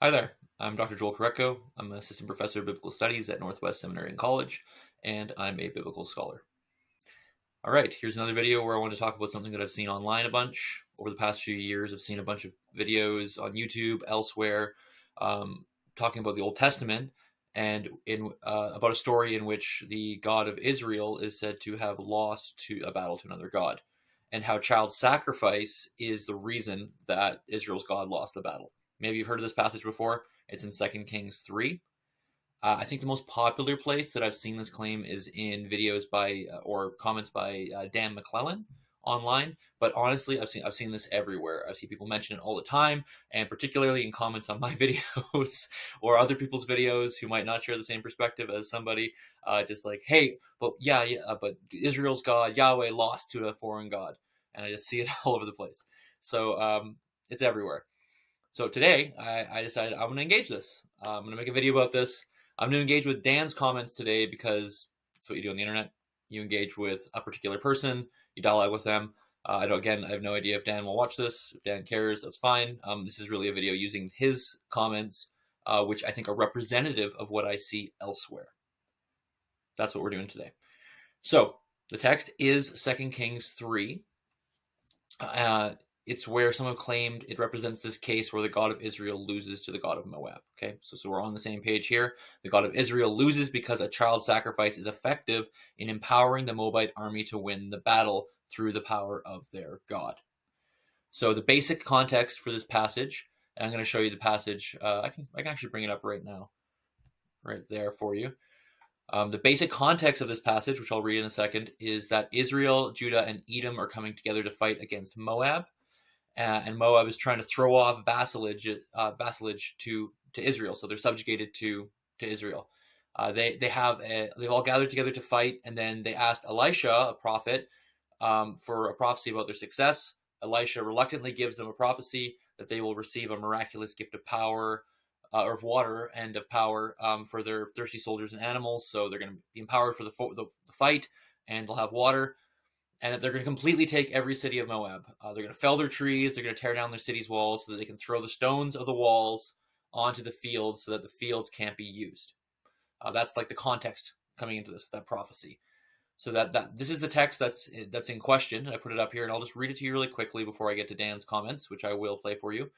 Hi there, I'm Dr. Joel Korecko. I'm an assistant professor of biblical studies at Northwest Seminary and College, and I'm a biblical scholar. All right, here's another video where I want to talk about something that I've seen online a bunch. Over the past few years, I've seen a bunch of videos on YouTube, elsewhere, talking about the Old Testament, and about a story in which the God of Israel is said to have lost to a battle to another God, and how child sacrifice is the reason that Israel's God lost the battle. Maybe you've heard of this passage before. It's in 2 Kings 3. I think the most popular place that I've seen this claim is in videos by or comments by Dan McClellan online. But honestly, I've seen this everywhere. I see people mention it all the time, and particularly in comments on my videos or other people's videos who might not share the same perspective as somebody. Just like, hey, but but Israel's God Yahweh lost to a foreign god, and I just see it all over the place. So it's everywhere. So today, I decided I'm going to engage this. I'm going to make a video about this. I'm going to engage with Dan's comments today because that's what you do on the internet. You engage with a particular person, you dialogue with them. I have no idea if Dan will watch this. If Dan cares, that's fine. This is really a video using his comments, which I think are representative of what I see elsewhere. That's what we're doing today. So the text is 2 Kings 3. It's where some have claimed it represents this case where the God of Israel loses to the God of Moab. Okay, so we're on the same page here. The God of Israel loses because a child sacrifice is effective in empowering the Moabite army to win the battle through the power of their God. So the basic context for this passage, and I'm going to show you the passage. I can actually bring it up right now, right there for you. The basic context of this passage, which I'll read in a second, is that Israel, Judah, and Edom are coming together to fight against Moab. And Moab is trying to throw off vassalage to Israel, so they're subjugated to Israel. They've all gathered together to fight, and then they asked Elisha, a prophet, for a prophecy about their success. Elisha reluctantly gives them a prophecy that they will receive a miraculous gift of power, or of water and of power, for their thirsty soldiers and animals. So they're going to be empowered for the fight, and they'll have water. And that they're going to completely take every city of Moab. They're going to fell their trees. They're going to tear down their city's walls so that they can throw the stones of the walls onto the fields so that the fields can't be used. That's like the context coming into this, that prophecy. So that this is the text that's in question. I put it up here, and I'll just read it to you really quickly before I get to Dan's comments, which I will play for you.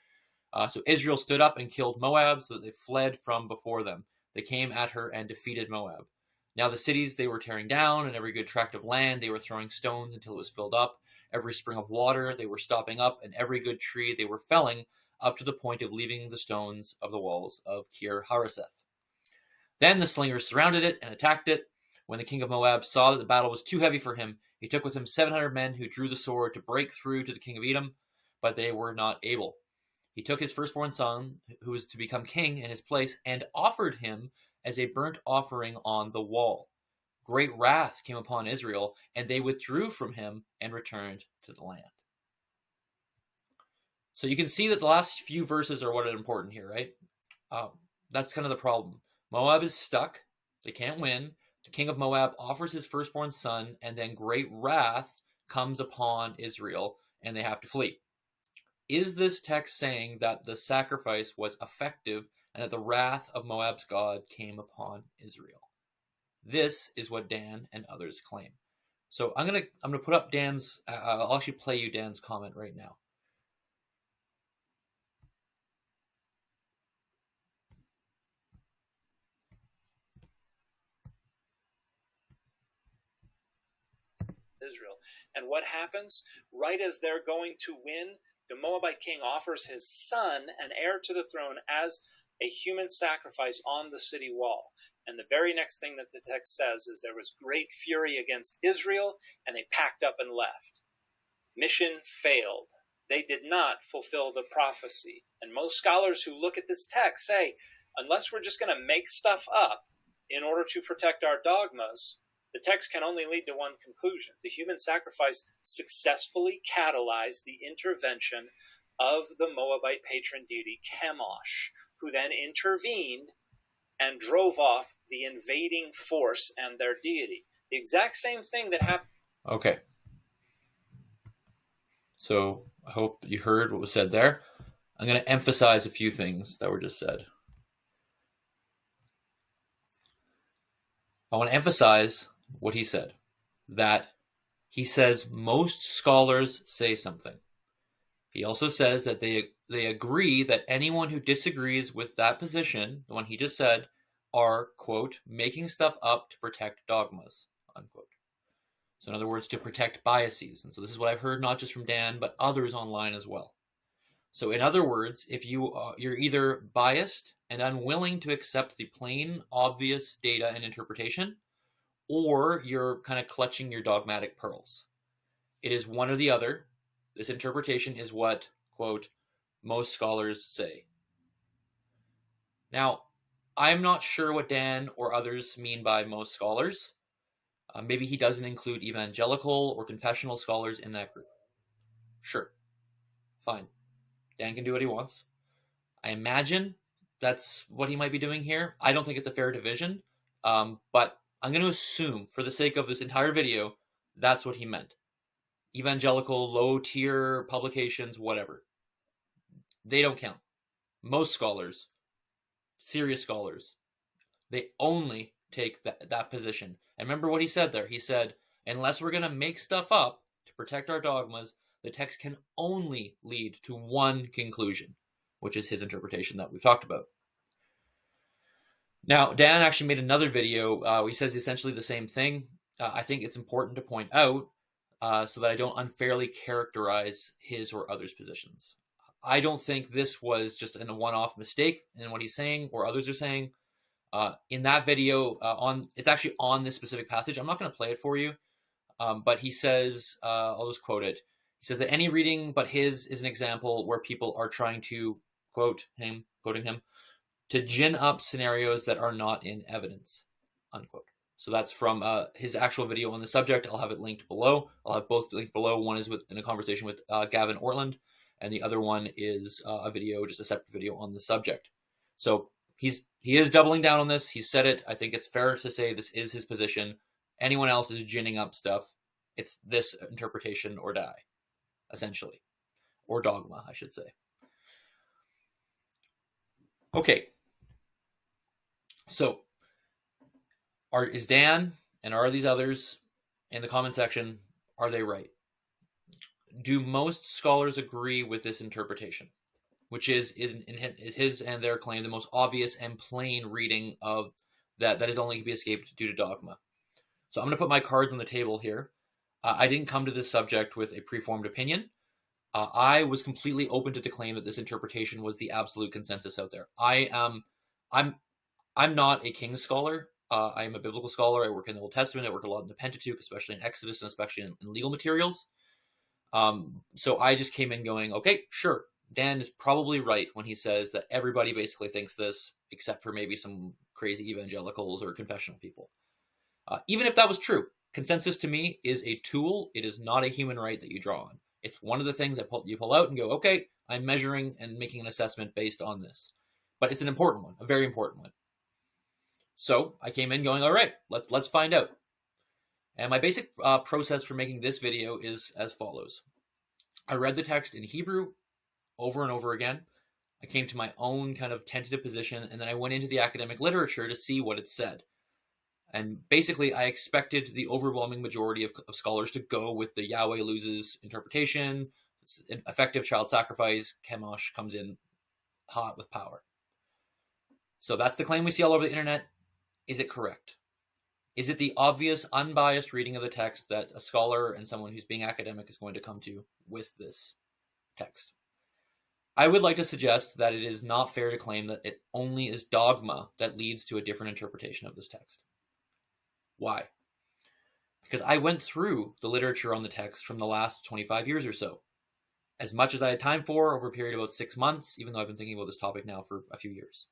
So Israel stood up and killed Moab, so that they fled from before them. They came at her and defeated Moab. Now the cities they were tearing down, and every good tract of land they were throwing stones until it was filled up. Every spring of water they were stopping up, and every good tree they were felling, up to the point of leaving the stones of the walls of Kir Hareseth. Then the slingers surrounded it and attacked it. When the king of Moab saw that the battle was too heavy for him, he took with him 700 men who drew the sword to break through to the king of Edom, but they were not able. He took his firstborn son, who was to become king in his place, and offered him as a burnt offering on the wall. Great wrath came upon Israel, and they withdrew from him and returned to the land. So you can see that the last few verses are what are important here, right? That's kind of the problem. Moab is stuck. They can't win. The king of Moab offers his firstborn son, and then great wrath comes upon Israel, and they have to flee. Is this text saying that the sacrifice was effective and that the wrath of Moab's God came upon Israel? This is what Dan and others claim. So I'm gonna put up Dan's. I'll actually play you Dan's comment right now. Israel. And what happens? Right as they're going to win, the Moabite king offers his son, an heir to the throne, as a human sacrifice on the city wall. And the very next thing that the text says is there was great fury against Israel, and they packed up and left. Mission failed. They did not fulfill the prophecy. And most scholars who look at this text say, unless we're just going to make stuff up in order to protect our dogmas, the text can only lead to one conclusion. The human sacrifice successfully catalyzed the intervention of the Moabite patron deity Chemosh, who then intervened and drove off the invading force and their deity. The exact same thing that happened. Okay. So I hope you heard what was said there. I'm going to emphasize a few things that were just said. I want to emphasize what he said, that he says most scholars say something. He also says that they agree that anyone who disagrees with that position, the one he just said, are, quote, making stuff up to protect dogmas, unquote. So in other words, to protect biases. And so this is what I've heard not just from Dan, but others online as well. So in other words, if you're either biased and unwilling to accept the plain, obvious data and interpretation, or you're kind of clutching your dogmatic pearls. It is one or the other. This interpretation is what, quote, most scholars say. Now, I'm not sure what Dan or others mean by most scholars. Maybe he doesn't include evangelical or confessional scholars in that group. Sure. Fine. Dan can do what he wants. I imagine that's what he might be doing here. I don't think it's a fair division, but I'm going to assume, for the sake of this entire video, that's what he meant. Evangelical, low-tier publications, whatever. They don't count. Most scholars, serious scholars, they only take that position. And remember what he said there. He said, unless we're going to make stuff up to protect our dogmas, the text can only lead to one conclusion, which is his interpretation that we've talked about. Now, Dan actually made another video where he says essentially the same thing. I think it's important to point out so that I don't unfairly characterize his or others' positions. I don't think this was just a one-off mistake in what he's saying or others are saying. In that video, it's actually on this specific passage. I'm not going to play it for you, but he says, I'll just quote it. He says that any reading but his is an example where people are trying to, quoting him, to gin up scenarios that are not in evidence, unquote. So that's from his actual video on the subject. I'll have it linked below. I'll have both linked below. One is in a conversation with Gavin Ortland, and the other one is a video, just a separate video on the subject. So he is doubling down on this. He said it. I think it's fair to say this is his position. Anyone else is ginning up stuff. It's this interpretation or die, essentially. Or dogma, I should say. Okay. So, is Dan and are these others in the comment section, are they right? Do most scholars agree with this interpretation, which is his and their claim the most obvious and plain reading of that is only to be escaped due to dogma? So I'm going to put my cards on the table here. I didn't come to this subject with a preformed opinion. I was completely open to the claim that this interpretation was the absolute consensus out there. I'm not a King scholar. I am a biblical scholar. I work in the Old Testament. I work a lot in the Pentateuch, especially in Exodus and especially in legal materials. So I just came in going, okay, sure. Dan is probably right when he says that everybody basically thinks this, except for maybe some crazy evangelicals or confessional people. Even if that was true, consensus to me is a tool. It is not a human right that you draw on. It's one of the things you pull out and go, okay, I'm measuring and making an assessment based on this. But it's an important one, a very important one. So I came in going, all right, let's find out. And my basic process for making this video is as follows. I read the text in Hebrew over and over again. I came to my own kind of tentative position, and then I went into the academic literature to see what it said. And basically, I expected the overwhelming majority of scholars to go with the Yahweh loses interpretation. It's an effective child sacrifice. Chemosh comes in hot with power. So that's the claim we see all over the internet. Is it correct? Is it the obvious, unbiased reading of the text that a scholar and someone who's being academic is going to come to with this text? I would like to suggest that it is not fair to claim that it only is dogma that leads to a different interpretation of this text. Why? Because I went through the literature on the text from the last 25 years or so, as much as I had time for over a period of about 6 months, even though I've been thinking about this topic now for a few years.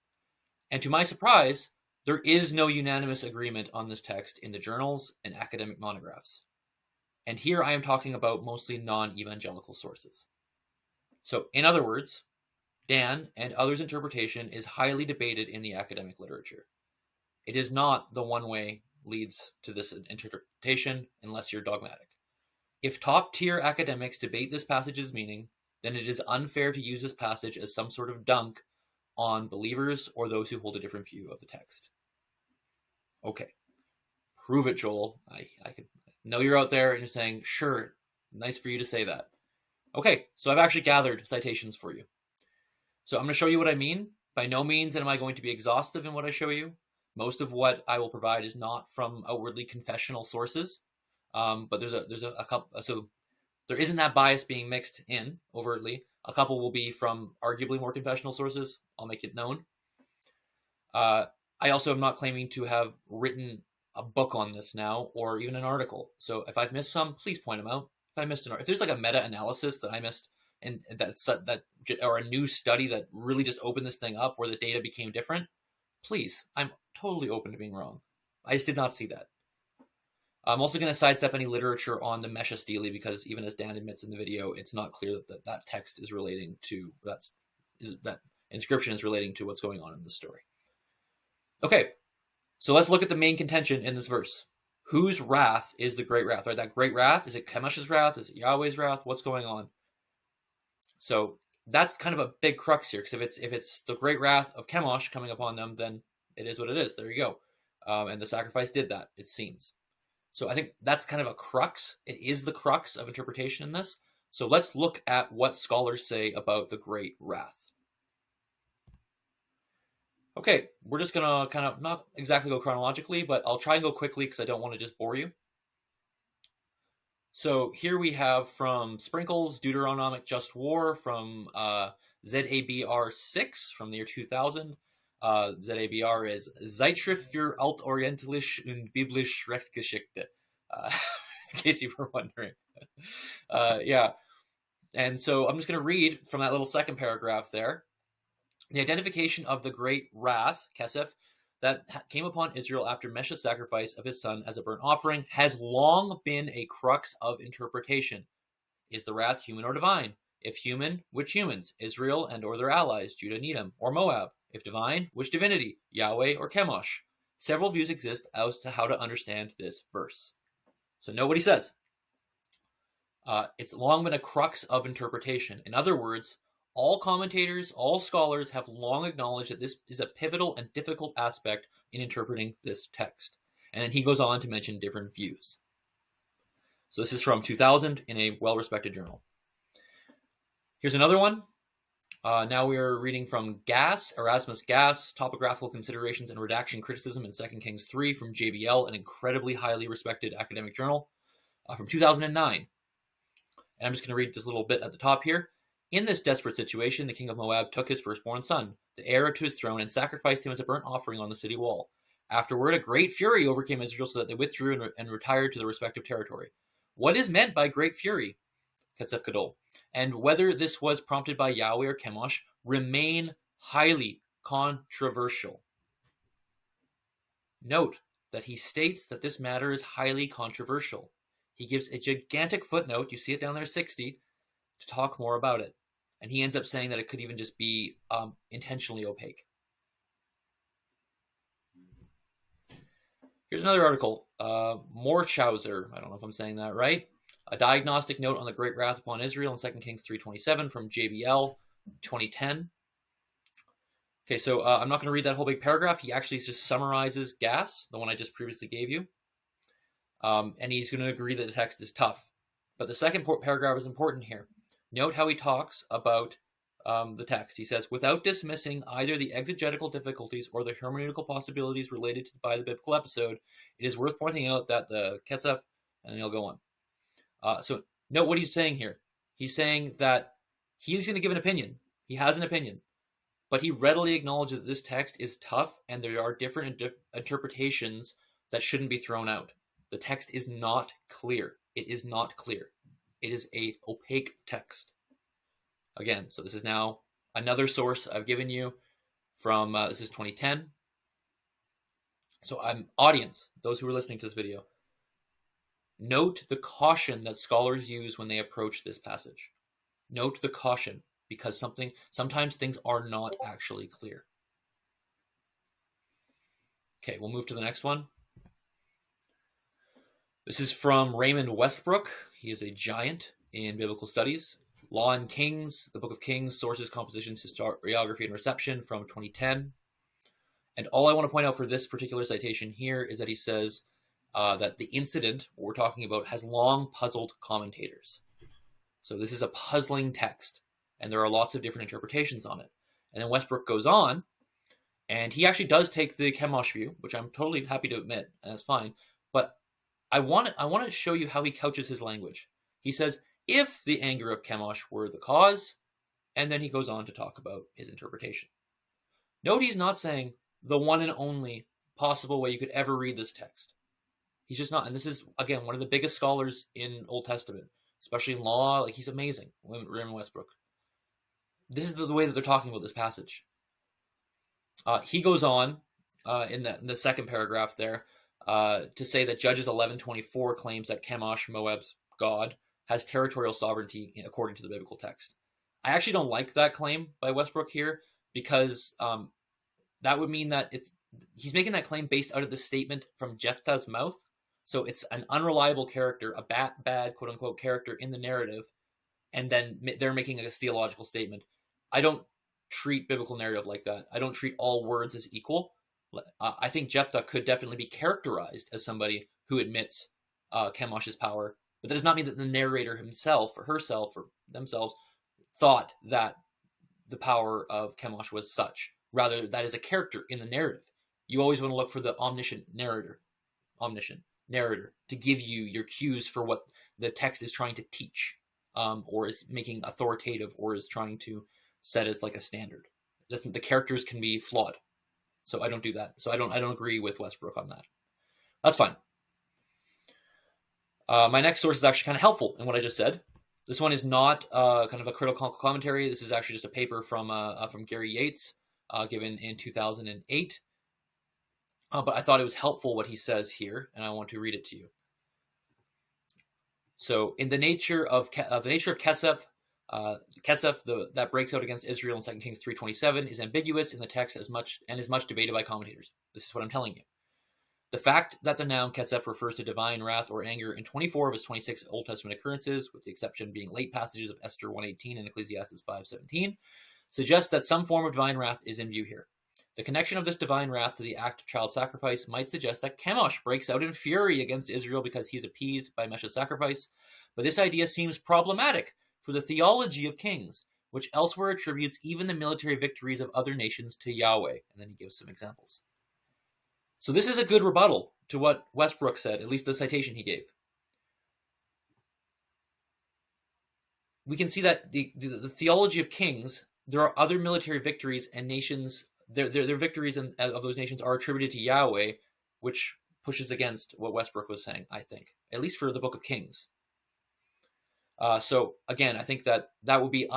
And to my surprise, there is no unanimous agreement on this text in the journals and academic monographs. And here I am talking about mostly non-evangelical sources. So, in other words, Dan and others' interpretation is highly debated in the academic literature. It is not the one way leads to this interpretation unless you're dogmatic. If top-tier academics debate this passage's meaning, then it is unfair to use this passage as some sort of dunk on believers or those who hold a different view of the text. Okay. Prove it, Joel. I could know you're out there and you're saying, sure, nice for you to say that. Okay, so I've actually gathered citations for you. So I'm going to show you what I mean. By no means am I going to be exhaustive in what I show you. Most of what I will provide is not from outwardly confessional sources, but there's a couple. So there isn't that bias being mixed in overtly. A couple will be from arguably more confessional sources. I'll make it known. I also am not claiming to have written a book on this now, or even an article. So if I've missed some, please point them out. If there's like a meta-analysis that I missed, and or a new study that really just opened this thing up where the data became different, please, I'm totally open to being wrong. I just did not see that. I'm also going to sidestep any literature on the Mesha stele because even as Dan admits in the video, it's not clear that text is relating to that inscription is relating to what's going on in the story. Okay, so let's look at the main contention in this verse. Whose wrath is the great wrath? Right, that great wrath, is it Chemosh's wrath? Is it Yahweh's wrath? What's going on? So that's kind of a big crux here, because if it's the great wrath of Chemosh coming upon them, then it is what it is. There you go. And the sacrifice did that, it seems. So I think that's kind of a crux. It is the crux of interpretation in this. So let's look at what scholars say about the great wrath. Okay, we're just going to kind of not exactly go chronologically, but I'll try and go quickly because I don't want to just bore you. So here we have from Sprinkles, Deuteronomic Just War, from ZABR 6 from the year 2000. ZABR is Zeitschrift für Altorientalische und Biblische Rechtsgeschichte, in case you were wondering. Yeah, and so I'm just going to read from that little second paragraph there. The identification of the great wrath, Kesef, that came upon Israel after Mesha's sacrifice of his son as a burnt offering has long been a crux of interpretation. Is the wrath human or divine? If human, which humans? Israel and or their allies, Judah and Edom, or Moab? If divine, which divinity? Yahweh or Chemosh? Several views exist as to how to understand this verse. So note what he says. It's long been a crux of interpretation. In other words, all commentators, all scholars have long acknowledged that this is a pivotal and difficult aspect in interpreting this text. And then he goes on to mention different views. So this is from 2000 in a well-respected journal. Here's another one. Now we are reading from Erasmus Gass, Topographical Considerations and Redaction Criticism in 2 Kings 3 from JBL, an incredibly highly respected academic journal from 2009. And I'm just going to read this little bit at the top here. In this desperate situation, the king of Moab took his firstborn son, the heir to his throne, and sacrificed him as a burnt offering on the city wall. Afterward, a great fury overcame Israel so that they withdrew and retired to their respective territory. What is meant by great fury? Ketzef Gadol. And whether this was prompted by Yahweh or Chemosh remain highly controversial. Note that he states that this matter is highly controversial. He gives a gigantic footnote, you see it down there 60, to talk more about it. And he ends up saying that it could even just be intentionally opaque. Here's another article. Morschauser, I don't know if I'm saying that right. A diagnostic note on the great wrath upon Israel in 2 Kings 3:27 from JBL 2010. Okay, so I'm not going to read that whole big paragraph. He actually just summarizes Gass, the one I just previously gave you. And he's going to agree that the text is tough. But the second paragraph is important here. Note how he talks about the text. He says, without dismissing either the exegetical difficulties or the hermeneutical possibilities related by the biblical episode, it is worth pointing out that the Ketzef, and he'll go on. So note what he's saying here. He's saying that he's going to give an opinion. He has an opinion. But he readily acknowledges that this text is tough and there are different interpretations that shouldn't be thrown out. The text is not clear. It is not clear. It is a opaque text. Again, so this is now another source I've given you from, this is 2010. So audience, those who are listening to this video, note the caution that scholars use when they approach this passage. Note the caution, because sometimes things are not actually clear. Okay, we'll move to the next one. This is from Raymond Westbrook. He is a giant in biblical studies. Law and Kings, the Book of Kings, Sources, Compositions, Historiography, and Reception from 2010. And all I want to point out for this particular citation here is that he says that the incident we're talking about has long puzzled commentators. So this is a puzzling text, and there are lots of different interpretations on it. And then Westbrook goes on, and he actually does take the Chemosh view, which I'm totally happy to admit, and that's fine. But I want to show you how he couches his language. He says, if the anger of Chemosh were the cause, and then he goes on to talk about his interpretation. Note he's not saying the one and only possible way you could ever read this text. He's just not. And this is, again, one of the biggest scholars in Old Testament, especially in law. Like, he's amazing, Raymond Westbrook. This is the way that they're talking about this passage. He goes on in the second paragraph there to say that Judges 11:24 claims that Chemosh, Moab's god, has territorial sovereignty according to the biblical text. I actually don't like that claim by Westbrook here, because that would mean that he's making that claim based out of the statement from Jephthah's mouth. So it's an unreliable character, a bad quote-unquote character in the narrative, and then they're making a theological statement. I don't treat biblical narrative like that. I don't treat all words as equal. I think Jephthah could definitely be characterized as somebody who admits Chemosh's power, but that does not mean that the narrator himself or herself or themselves thought that the power of Chemosh was such. Rather, that is a character in the narrative. You always want to look for the omniscient narrator to give you your cues for what the text is trying to teach, or is making authoritative, or is trying to set as like a standard. The characters can be flawed, so I don't do that. So I don't agree with Westbrook on that. That's fine. My next source is actually kind of helpful in what I just said. This one is not kind of a critical commentary. This is actually just a paper from Gary Yates, given in 2008. But I thought it was helpful what he says here, and I want to read it to you. So, in the nature of Kesef, that breaks out against Israel in 2 Kings 3:27 is ambiguous in the text is much debated by commentators. This is what I'm telling you. The fact that the noun Kesef refers to divine wrath or anger in 24 of its 26 Old Testament occurrences, with the exception being late passages of Esther 1:18 and Ecclesiastes 5:17, suggests that some form of divine wrath is in view here. The connection of this divine wrath to the act of child sacrifice might suggest that Chemosh breaks out in fury against Israel because he is appeased by Meshach's sacrifice, but this idea seems problematic for the theology of Kings, which elsewhere attributes even the military victories of other nations to Yahweh. And then he gives some examples. So this is a good rebuttal to what Westbrook said, at least the citation he gave. We can see that the theology of Kings, there are other military victories and nations. Their victories of those nations are attributed to Yahweh, which pushes against what Westbrook was saying, I think, at least for the Book of Kings. So again, I think that would be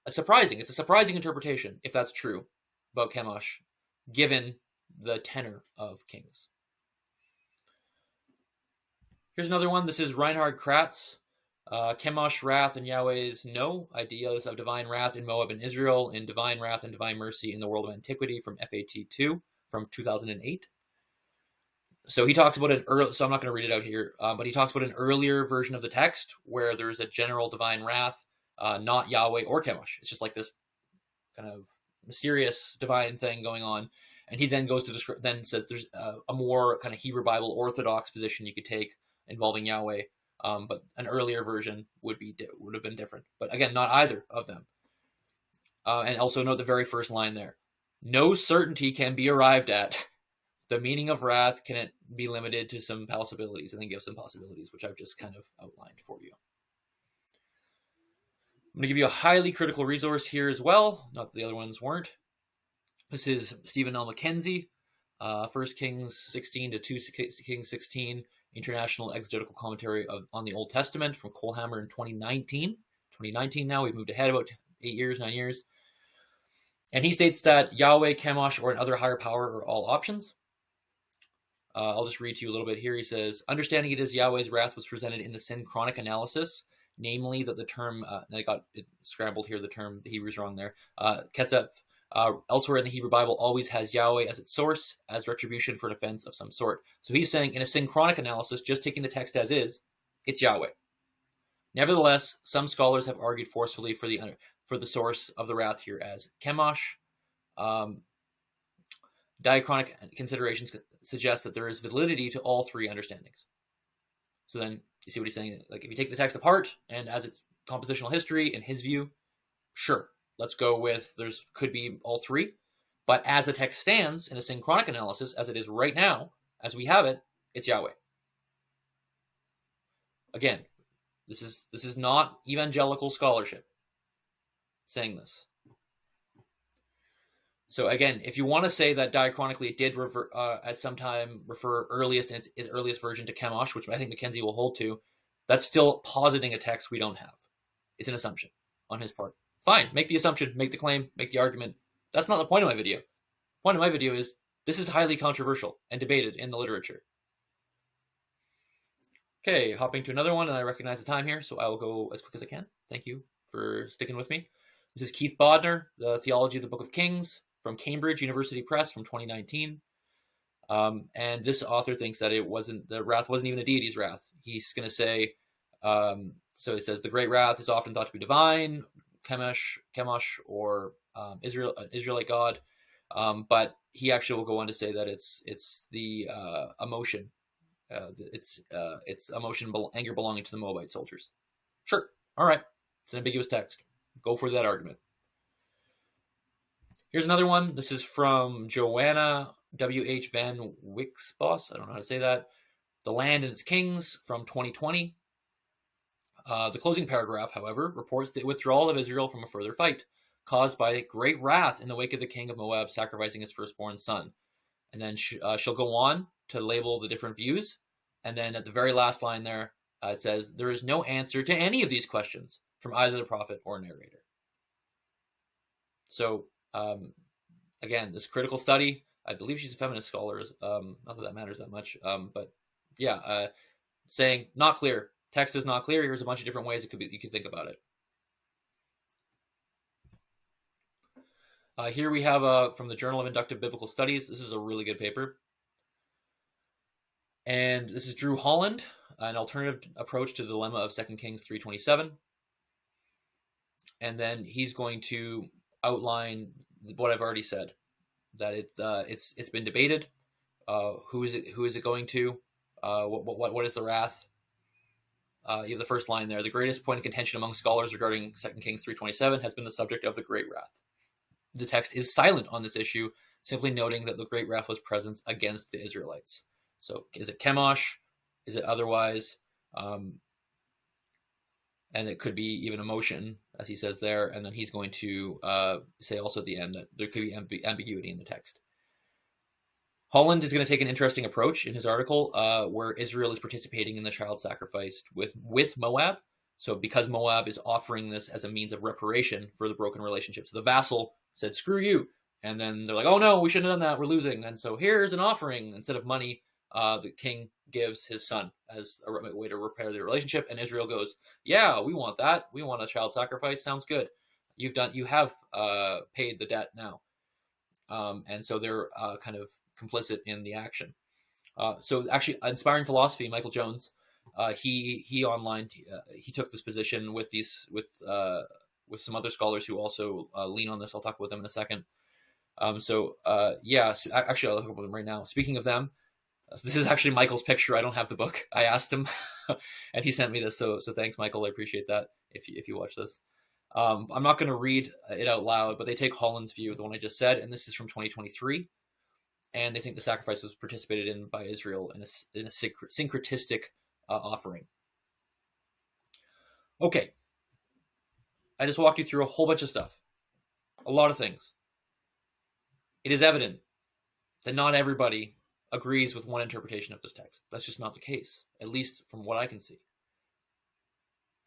surprising. It's a surprising interpretation, if that's true, about Chemosh, given the tenor of Kings. Here's another one. This is Reinhardratz. Chemosh, wrath, and Yahweh's no ideas of divine wrath in Moab and Israel, in divine wrath and divine mercy in the world of antiquity from FAT2 from 2008. So he talks about so I'm not going to read it out here, but he talks about an earlier version of the text where there's a general divine wrath, not Yahweh or Chemosh. It's just like this kind of mysterious divine thing going on. And he then goes to then says there's a more kind of Hebrew Bible orthodox position you could take involving Yahweh. But an earlier version would have been different. But again, not either of them. And also note the very first line there. No certainty can be arrived at. The meaning of wrath can be limited to some possibilities, and then give some possibilities, which I've just kind of outlined for you. I'm going to give you a highly critical resource here as well. Not that the other ones weren't. This is Stephen L. McKenzie, 1 Kings 16 to 2 Kings 16, International Exegetical Commentary on the Old Testament from Kohlhammer in 2019. 2019 now, we've moved ahead about 9 years. And he states that Yahweh, Chemosh, or another higher power are all options. I'll just read to you a little bit here. He says, understanding it as Yahweh's wrath was presented in the synchronic analysis, namely that the term, I got it scrambled here, the term, the Hebrew's wrong there, Ketzep, elsewhere in the Hebrew Bible always has Yahweh as its source, as retribution for an offense of some sort. So he's saying in a synchronic analysis, just taking the text as is, it's Yahweh. Nevertheless, some scholars have argued forcefully for the source of the wrath here as Chemosh. Diachronic considerations suggest that there is validity to all three understandings. So then you see what he's saying. Like if you take the text apart and as its compositional history in his view, sure, let's go with could be all three. But as the text stands in a synchronic analysis, as it is right now, as we have it, it's Yahweh. Again, this is not evangelical scholarship saying this. So again, if you want to say that diachronically it did at some time refer earliest in its earliest version to Chemosh, which I think McKenzie will hold to, that's still positing a text we don't have. It's an assumption on his part. Fine, make the assumption, make the claim, make the argument. That's not the point of my video. The point of my video is this is highly controversial and debated in the literature. Okay, hopping to another one, and I recognize the time here, so I will go as quick as I can. Thank you for sticking with me. This is Keith Bodner, The Theology of the Book of Kings, from Cambridge University Press from 2019. And this author thinks that the wrath wasn't even a deity's wrath. He's going to say, so he says, the great wrath is often thought to be divine, Chemosh, or Israelite God. But he actually will go on to say that it's the emotion. It's emotion, anger belonging to the Moabite soldiers. Sure. All right. It's an ambiguous text. Go for that argument. Here's another one. This is from Joanna W.H. Van Wixbos. I don't know how to say that. The Land and Its Kings from 2020. The closing paragraph, however, reports the withdrawal of Israel from a further fight, caused by great wrath in the wake of the king of Moab sacrificing his firstborn son. And then she'll go on to label the different views. And then at the very last line there, it says, there is no answer to any of these questions from either the prophet or narrator. So, again, this critical study, I believe she's a feminist scholar, not that matters that much, but yeah, saying not clear, text is not clear, here's a bunch of different ways you could think about it. Here we have from the Journal of Inductive Biblical Studies. This is a really good paper. And this is Drew Holland, an alternative approach to the dilemma of 2 Kings 3:27. And then he's going to outline what I've already said, that it's been debated. Who is it going to? What is the wrath? You have the first line there. The greatest point of contention among scholars regarding 2 Kings 3:27 has been the subject of the great wrath. The text is silent on this issue, simply noting that the great wrath was present against the Israelites. So is it Chemosh? Is it otherwise? And it could be even emotion, as he says there. And then he's going to say also at the end that there could be ambiguity in the text. Holland is going to take an interesting approach in his article where Israel is participating in the child sacrifice with Moab. So because Moab is offering this as a means of reparation for the broken relationship. So the vassal said, screw you. And then they're like, oh no, we shouldn't have done that. We're losing. And so here's an offering. Instead of money, the king gives his son as a way to repair the relationship. And Israel goes, yeah, we want that. We want a child sacrifice. Sounds good. You have paid the debt now. And so they're kind of complicit in the action. So actually, Inspiring Philosophy, Michael Jones, he online, he took this position with some other scholars who also lean on this. I'll talk about them in a second. So actually, I'll talk about them right now. Speaking of them, this is actually Michael's picture. I don't have the book. I asked him, and he sent me this. So thanks, Michael. I appreciate that. If you watch this, I'm not going to read it out loud, but they take Holland's view, the one I just said, and this is from 2023, and they think the sacrifice was participated in by Israel in a syncretistic offering. Okay, I just walked you through a whole bunch of stuff, a lot of things. It is evident that not everybody agrees with one interpretation of this text. That's just not the case, at least from what I can see.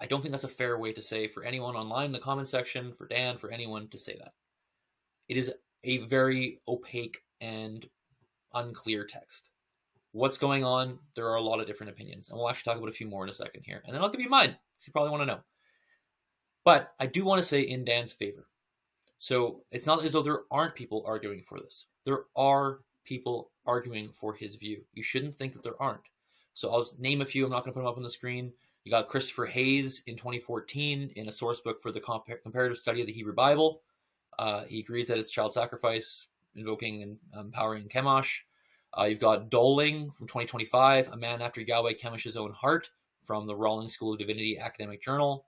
I don't think that's a fair way to say for anyone online in the comment section, for Dan, for anyone to say that. It is a very opaque and unclear text. What's going on? There are a lot of different opinions, and we'll actually talk about a few more in a second here, and then I'll give you mine, because you probably want to know. But I do want to say in Dan's favor. So it's not as though there aren't people arguing for this. There are people arguing for his view. You shouldn't think that there aren't. So I'll just name a few. I'm not going to put them up on the screen. You got Christopher Hayes in 2014 in a source book for the comparative study of the Hebrew Bible. He agrees that it's child sacrifice, invoking and empowering Chemosh. You've got Doling from 2025, A Man After Yahweh Chemosh's Own Heart, from the Rawlings School of Divinity Academic Journal.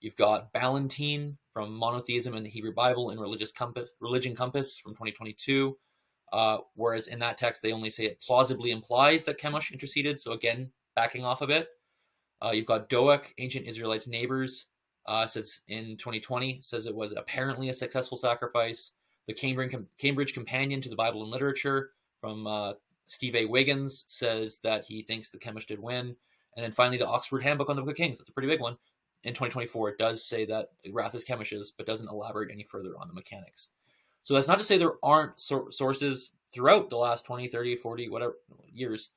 You've got Ballantine from Monotheism in the Hebrew Bible and Religion Compass from 2022. Whereas in that text, they only say it plausibly implies that Chemosh interceded. So again, backing off a bit. You've got Doak, Ancient Israelites' Neighbors, says in 2020, says it was apparently a successful sacrifice. The Cambridge Companion to the Bible and Literature from Steve A. Wiggins says that he thinks the Chemosh did win. And then finally, the Oxford Handbook on the Book of Kings. That's a pretty big one. In 2024, it does say that wrath is Chemosh's, but doesn't elaborate any further on the mechanics. So that's not to say there aren't sources throughout the last 20, 30, 40, whatever years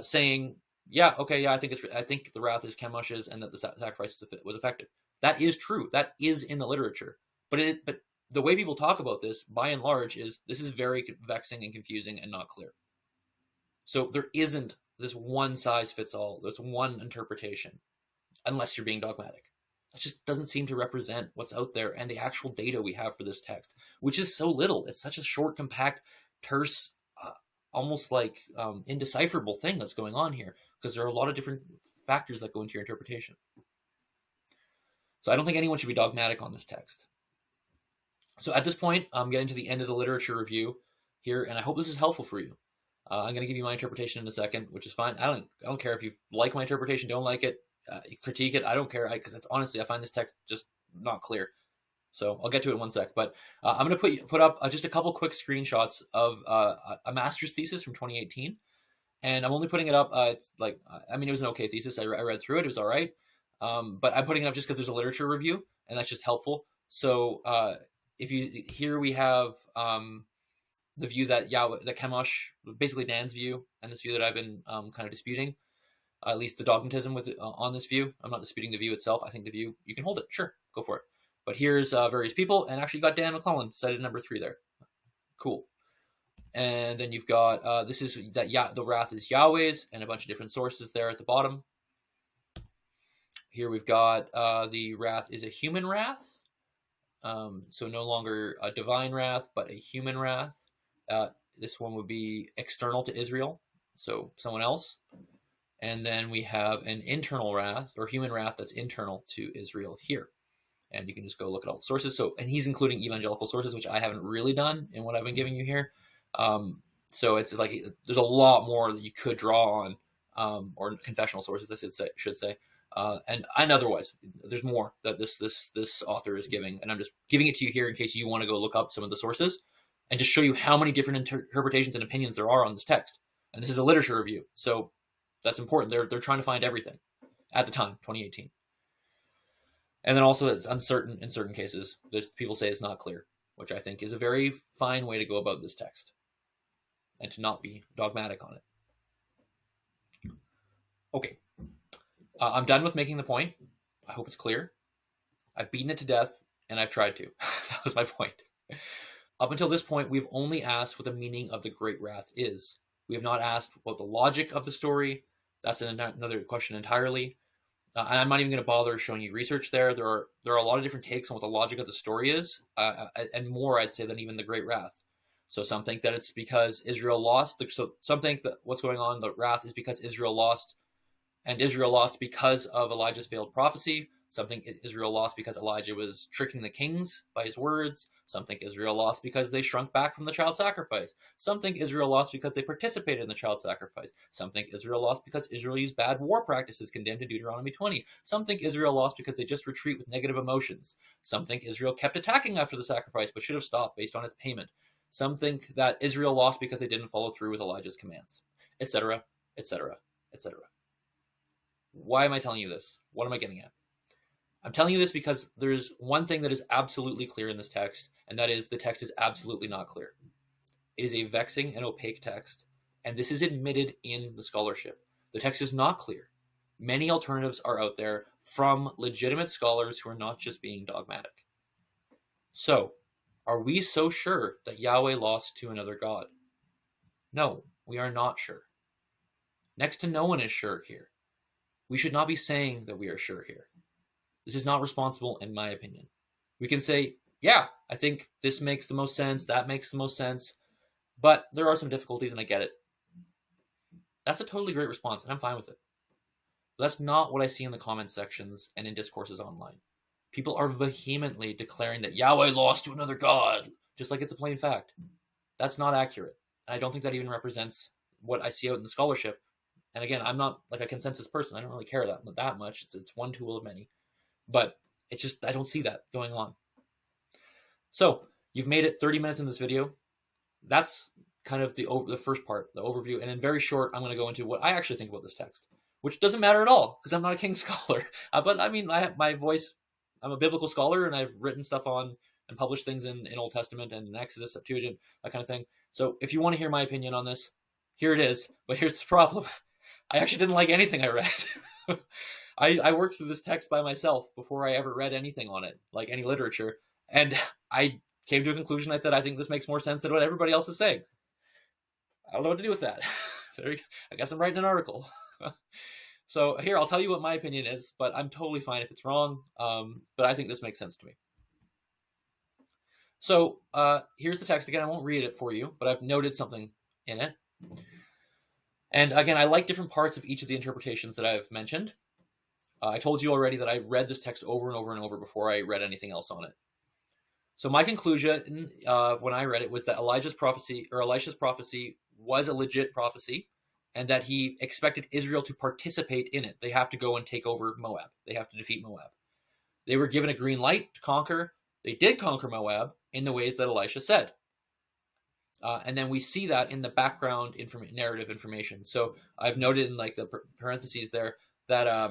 saying, yeah, okay, yeah, I think the wrath is Chemosh's and that the sacrifice was effective. That is true. That is in the literature. But the way people talk about this, by and large, is this is very vexing and confusing and not clear. So there isn't this one size fits all. There's one interpretation, unless you're being dogmatic. It just doesn't seem to represent what's out there and the actual data we have for this text, which is so little. It's such a short, compact, terse, almost like indecipherable thing that's going on here, because there are a lot of different factors that go into your interpretation. So I don't think anyone should be dogmatic on this text. So at this point, I'm getting to the end of the literature review here, and I hope this is helpful for you. I'm going to give you my interpretation in a second, which is fine. I don't care if you like my interpretation, don't like it, critique it. I don't care, because honestly, I find this text just not clear. So I'll get to it in one sec. But I'm going to put up just a couple quick screenshots of a master's thesis from 2018, and I'm only putting it up. It was an okay thesis. I read through it. It was all right. But I'm putting it up just because there's a literature review, and that's just helpful. So here we have the view that Chemosh, basically Dan's view, and this view that I've been kind of disputing, at least the dogmatism on this view. I'm not disputing the view itself. I think the view, you can hold it. Sure, go for it. But here's various people, and actually you got Dan McClellan cited number 3 there. Cool. And then you've got, this is that the wrath is Yahweh's, and a bunch of different sources there at the bottom. Here we've got the wrath is a human wrath. So no longer a divine wrath, but a human wrath. This one would be external to Israel, so someone else. And then we have an internal wrath, or human wrath, that's internal to Israel here. And you can just go look at all the sources. So, and he's including evangelical sources, which I haven't really done in what I've been giving you here. So it's like there's a lot more that you could draw on, or confessional sources, I should say. And otherwise, there's more that this author is giving, and I'm just giving it to you here in case you want to go look up some of the sources and just show you how many different interpretations and opinions there are on this text. And this is a literature review, so that's important. They're trying to find everything at the time, 2018. And then also it's uncertain in certain cases. There's people say it's not clear, which I think is a very fine way to go about this text and to not be dogmatic on it. Okay. I'm done with making the point. I hope it's clear. I've beaten it to death, and I've tried to. That was my point. Up until this point, we've only asked what the meaning of the Great Wrath is. We have not asked what the logic of the story. That's another question entirely. And I'm not even going to bother showing you research there. There are a lot of different takes on what the logic of the story is, and more, I'd say, than even the Great Wrath. So some think that it's because Israel lost. So some think that what's going on, the wrath, is because Israel lost, and Israel lost because of Elijah's failed prophecy. Some think Israel lost because Elijah was tricking the kings by his words. Some think Israel lost because they shrunk back from the child sacrifice. Some think Israel lost because they participated in the child sacrifice. Some think Israel lost because Israel used bad war practices condemned in Deuteronomy 20. Some think Israel lost because they just retreat with negative emotions. Some think Israel kept attacking after the sacrifice but should have stopped based on its payment. Some think that Israel lost because they didn't follow through with Elijah's commands, etc., etc., etc. Why am I telling you this? What am I getting at? I'm telling you this because there's one thing that is absolutely clear in this text, and that is the text is absolutely not clear. It is a vexing and opaque text, and this is admitted in the scholarship. The text is not clear. Many alternatives are out there from legitimate scholars who are not just being dogmatic. So, are we so sure that Yahweh lost to another god? No, we are not sure. Next to no one is sure here. we should not be saying that we are sure here. This is not responsible, in my opinion. We can say, yeah, I think this makes the most sense, that makes the most sense, but there are some difficulties and I get it. That's a totally great response, and I'm fine with it. But that's not what I see in the comments sections and in discourses online. People are vehemently declaring that Yahweh lost to another god, just like it's a plain fact. That's not accurate. I don't think that even represents what I see out in the scholarship. And again, I'm not like a consensus person. I don't really care that much. It's one tool of many. But it's just, I don't see that going on. So, you've made it 30 minutes in this video. That's kind of the first part, the overview. And in very short, I'm going to go into what I actually think about this text, which doesn't matter at all, because I'm not a King scholar. But I mean, I have my voice. I'm a biblical scholar, and I've written stuff on and published things in Old Testament and in Exodus, Septuagint, that kind of thing. So if you want to hear my opinion on this, here it is. But here's the problem. I actually didn't like anything I read. I worked through this text by myself before I ever read anything on it, like any literature. And I came to a conclusion. I thought, I think this makes more sense than what everybody else is saying. I don't know what to do with that. I guess I'm writing an article. So here, I'll tell you what my opinion is, but I'm totally fine if it's wrong. But I think this makes sense to me. So here's the text again. I won't read it for you, but I've noted something in it. And again, I like different parts of each of the interpretations that I've mentioned. I told you already that I read this text over and over and over before I read anything else on it. So my conclusion when I read it was that Elisha's prophecy was a legit prophecy, and that he expected Israel to participate in it. They have to go and take over Moab. They have to defeat Moab. They were given a green light to conquer. They did conquer Moab in the ways that Elisha said. And then we see that in the background narrative information. So I've noted in like the parentheses there that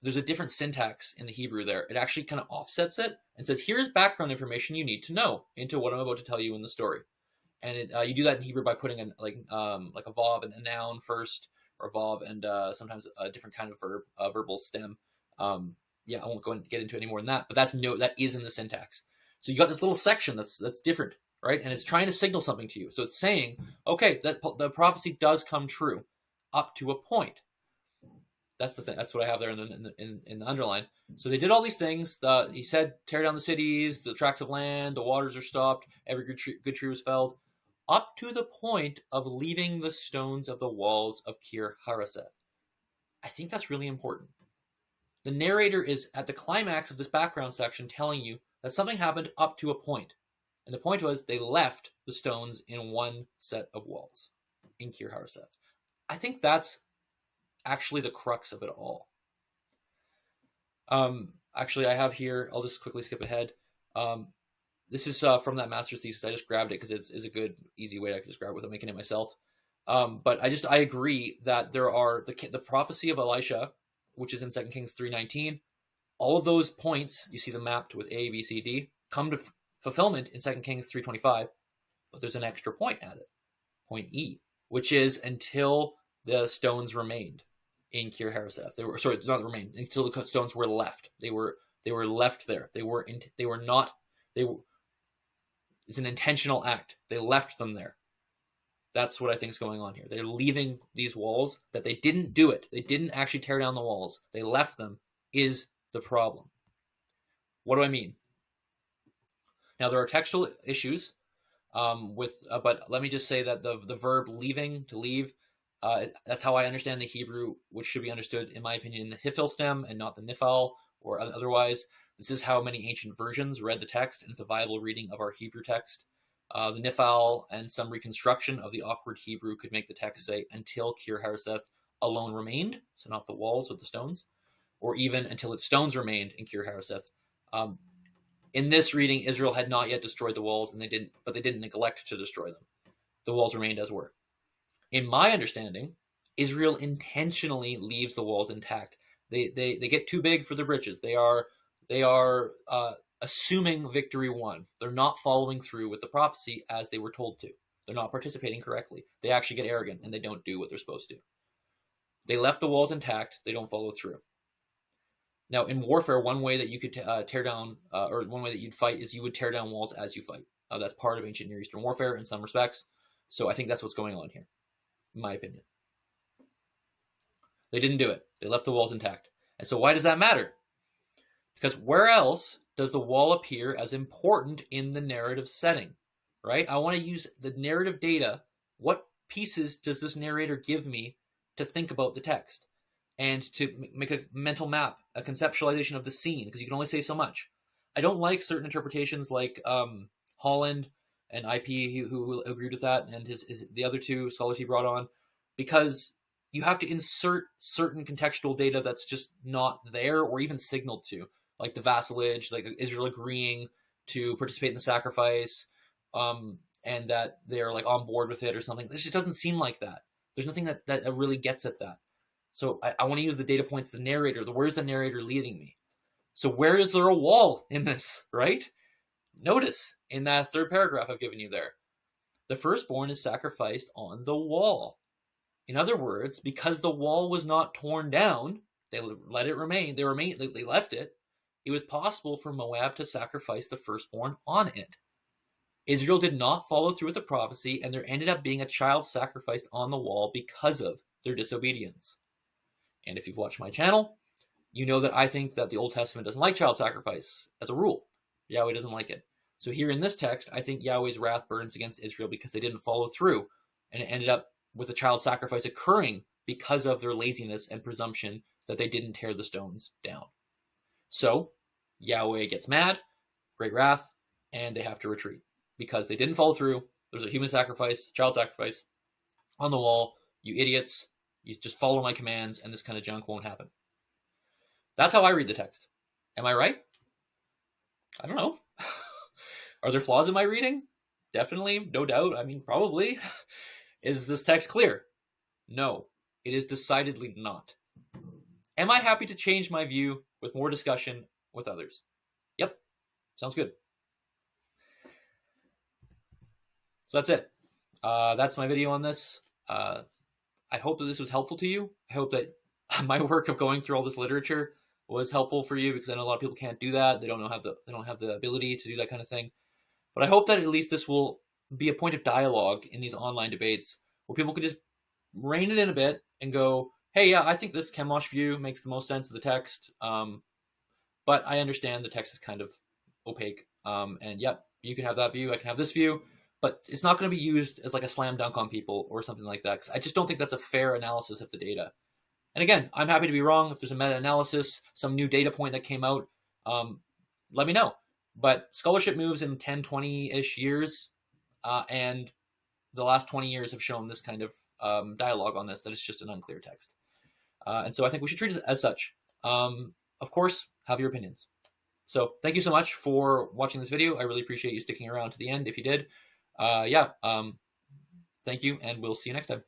there's a different syntax in the Hebrew there. It actually kind of offsets it and says, here's background information you need to know into what I'm about to tell you in the story. And you do that in Hebrew by putting like a vav and a noun first, or a vav and sometimes a different kind of verb, verbal stem. I won't go and get into any more than that, but that is in the syntax. So you got this little section that's different, right? And it's trying to signal something to you. So it's saying, okay, that the prophecy does come true up to a point. That's the thing. That's what I have there in the underline. So they did all these things. He said, tear down the cities, the tracts of land, the waters are stopped, every good tree was felled, up to the point of leaving the stones of the walls of Kir Hareseth. I think that's really important. The narrator is at the climax of this background section telling you that something happened up to a point. And the point was they left the stones in one set of walls in Kir Hareseth. I think that's actually the crux of it all. Actually, I have here, I'll just quickly skip ahead. This is from that master's thesis. I just grabbed it because it's a good, easy way I can just grab it without making it myself. But I agree that there are the prophecy of Elisha, which is in 2 Kings 3:19. All of those points, you see them mapped with A, B, C, D, come to fulfillment in 2 Kings 3:25. But there's an extra point added, point E, which is until the stones remained in Kir Hareseth. Until the stones were left. They were left there. It's an intentional act. They left them there. That's what I think is going on here. They're leaving these walls, that they didn't do it. They didn't actually tear down the walls. They left them, is the problem. What do I mean? Now, there are textual issues but let me just say that the verb leaving, to leave, that's how I understand the Hebrew, which should be understood, in my opinion, in the hifil stem and not the nifal or otherwise. This is how many ancient versions read the text, and it's a viable reading of our Hebrew text. The nifal and some reconstruction of the awkward Hebrew could make the text say, until Kir Hareseth alone remained, so not the walls or the stones, or even until its stones remained in Kir Hareseth. In this reading, Israel had not yet destroyed the walls, but they didn't neglect to destroy them. The walls remained as were. In my understanding, Israel intentionally leaves the walls intact. They get too big for their britches. They are assuming victory won. They're not following through with the prophecy as they were told to. They're not participating correctly. They actually get arrogant and they don't do what they're supposed to. They left the walls intact. They don't follow through. Now, in warfare, one way that you could tear down, or one way that you'd fight, is you would tear down walls as you fight. That's part of ancient Near Eastern warfare in some respects. So I think that's what's going on here, in my opinion. They didn't do it. They left the walls intact. And so why does that matter? Because where else does the wall appear as important in the narrative setting, right? I want to use the narrative data. What pieces does this narrator give me to think about the text and to make a mental map, a conceptualization of the scene, because you can only say so much. I don't like certain interpretations like Holland and IP who agreed with that, and the other two scholars he brought on, because you have to insert certain contextual data that's just not there or even signaled to, like the vassalage, like Israel agreeing to participate in the sacrifice, and that they're like on board with it or something. This just doesn't seem like that. There's nothing that really gets at that. So I want to use the data points, the narrator, where's the narrator leading me? So where is there a wall in this, right? Notice in that third paragraph I've given you there, the firstborn is sacrificed on the wall. In other words, because the wall was not torn down, they let it remain. They left it. It was possible for Moab to sacrifice the firstborn on it. Israel did not follow through with the prophecy, and there ended up being a child sacrificed on the wall because of their disobedience. And if you've watched my channel, you know that I think that the Old Testament doesn't like child sacrifice as a rule. Yahweh doesn't like it. So here in this text, I think Yahweh's wrath burns against Israel because they didn't follow through, and it ended up with a child sacrifice occurring because of their laziness and presumption that they didn't tear the stones down. So Yahweh gets mad, great wrath, and they have to retreat because they didn't follow through. There's a human sacrifice, child sacrifice on the wall. You idiots, you just follow my commands and this kind of junk won't happen. That's how I read the text. Am I right? I don't know. Are there flaws in my reading? Definitely, no doubt. I mean, probably. Is this text clear? No, it is decidedly not. Am I happy to change my view with more discussion with others? Yep, sounds good. So that's it. That's my video on this. I hope that this was helpful to you. I hope that my work of going through all this literature was helpful for you, because I know a lot of people can't do that. They don't have the ability to do that kind of thing. But I hope that at least this will be a point of dialogue in these online debates where people can just rein it in a bit and go, hey, yeah, I think this Chemosh view makes the most sense of the text. But I understand the text is kind of opaque. And yeah, you can have that view. I can have this view. But it's not going to be used as like a slam dunk on people or something like that. 'Cause I just don't think that's a fair analysis of the data. And again, I'm happy to be wrong. If there's a meta-analysis, some new data point that came out, let me know. But scholarship moves in 10, 20-ish years. And the last 20 years have shown this kind of dialogue on this, that it's just an unclear text. And so I think we should treat it as such. Of course, have your opinions. So thank you so much for watching this video. I really appreciate you sticking around to the end if you did. Thank you, and we'll see you next time.